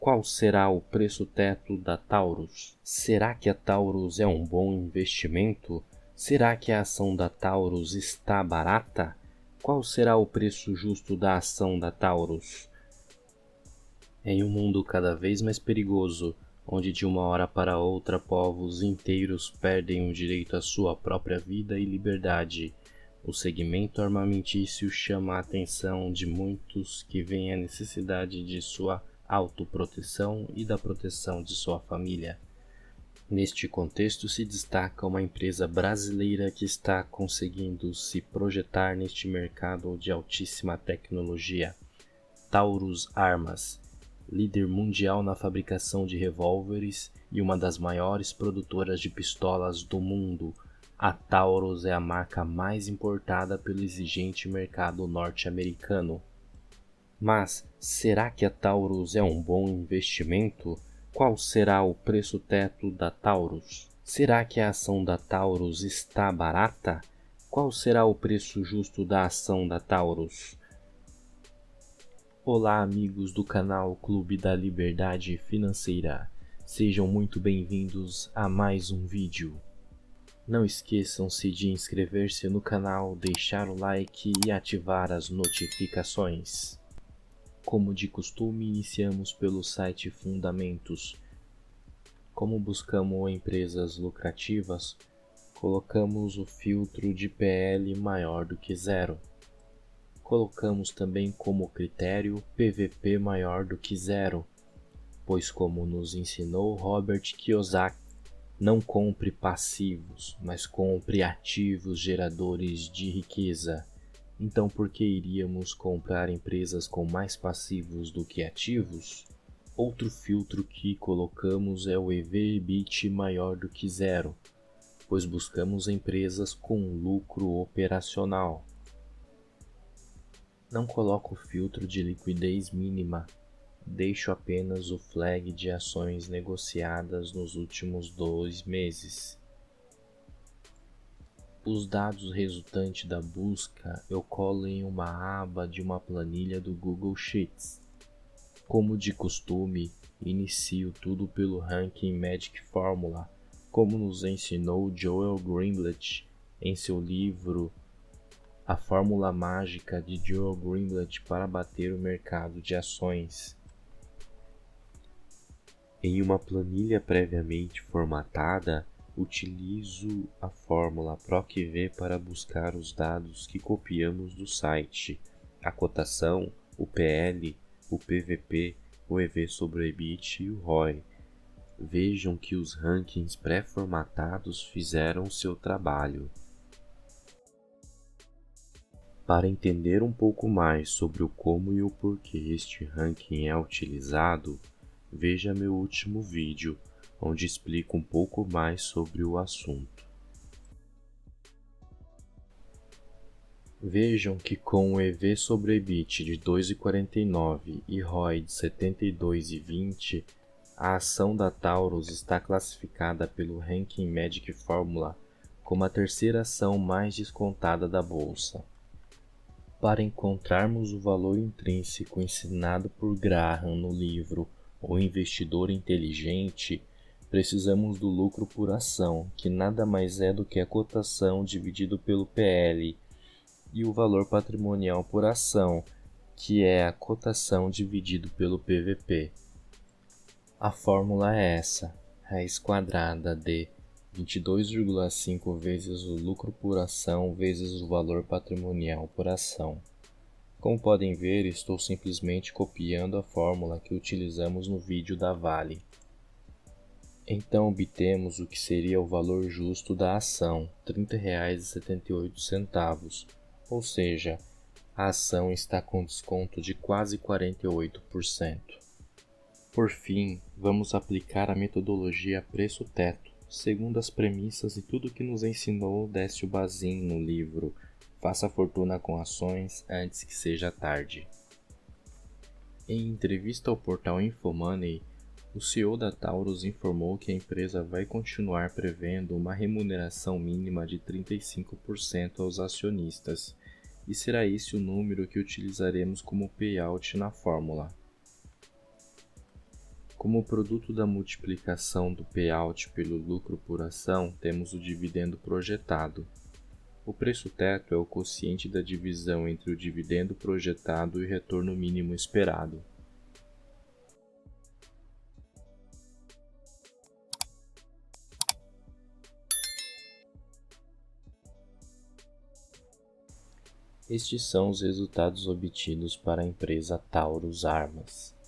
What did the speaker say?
Qual será o preço teto da Taurus? Será que a Taurus é um bom investimento? Será que a ação da Taurus está barata? Qual será o preço justo da ação da Taurus? Em um mundo cada vez mais perigoso, onde de uma hora para outra povos inteiros perdem o direito à sua própria vida e liberdade, o segmento armamentício chama a atenção de muitos que veem a necessidade de sua autoproteção e da proteção de sua família. Neste contexto se destaca uma empresa brasileira que está conseguindo se projetar neste mercado de altíssima tecnologia, Taurus Armas, líder mundial na fabricação de revólveres e uma das maiores produtoras de pistolas do mundo. A Taurus é a marca mais importada pelo exigente mercado norte-americano. Mas será que a Taurus é um bom investimento? Qual será o preço teto da Taurus? Será que a ação da Taurus está barata? Qual será o preço justo da ação da Taurus? Olá, amigos do canal Clube da Liberdade Financeira. Sejam muito bem-vindos a mais um vídeo. Não esqueçam-se de inscrever-se no canal, deixar o like e ativar as notificações. Como de costume, iniciamos pelo site Fundamentos. Como buscamos empresas lucrativas, colocamos o filtro de PL maior do que zero. Colocamos também como critério PVP maior do que zero, pois como nos ensinou Robert Kiyosaki, não compre passivos, mas compre ativos geradores de riqueza. Então por que iríamos comprar empresas com mais passivos do que ativos? Outro filtro que colocamos é o EV/EBIT maior do que zero, pois buscamos empresas com lucro operacional. Não coloco o filtro de liquidez mínima, deixo apenas o flag de ações negociadas nos últimos 2 meses. Os dados resultantes da busca eu colo em uma aba de uma planilha do Google Sheets. Como de costume, inicio tudo pelo ranking Magic Formula, como nos ensinou Joel Greenblatt em seu livro A Fórmula Mágica de Joel Greenblatt para bater o mercado de ações. Em uma planilha previamente formatada, utilizo a fórmula PROC-V para buscar os dados que copiamos do site, a cotação, o PL, o PVP, o EV sobre o EBIT e o ROI. Vejam que os rankings pré-formatados fizeram seu trabalho. Para entender um pouco mais sobre o como e o porquê este ranking é utilizado, veja meu último vídeo, onde explico um pouco mais sobre o assunto. Vejam que com o EV sobre EBIT de 2,49 e ROI de 72,20, a ação da Taurus está classificada pelo ranking Magic Formula como a terceira ação mais descontada da bolsa. Para encontrarmos o valor intrínseco ensinado por Graham no livro O Investidor Inteligente, precisamos do lucro por ação, que nada mais é do que a cotação dividido pelo PL, e o valor patrimonial por ação, que é a cotação dividido pelo PVP. A fórmula é essa: raiz quadrada de 22,5 vezes o lucro por ação vezes o valor patrimonial por ação. Como podem ver, estou simplesmente copiando a fórmula que utilizamos no vídeo da Vale. Então obtemos o que seria o valor justo da ação, R$ 30,78, ou seja, a ação está com desconto de quase 48%. Por fim, vamos aplicar a metodologia preço-teto, segundo as premissas e tudo que nos ensinou Décio Bazin no livro Faça Fortuna com Ações Antes que Seja Tarde. Em entrevista ao portal Infomoney, o CEO da Taurus informou que a empresa vai continuar prevendo uma remuneração mínima de 35% aos acionistas, e será esse o número que utilizaremos como payout na fórmula. Como produto da multiplicação do payout pelo lucro por ação, temos o dividendo projetado. O preço-teto é o quociente da divisão entre o dividendo projetado e o retorno mínimo esperado. Estes são os resultados obtidos para a empresa Taurus Armas.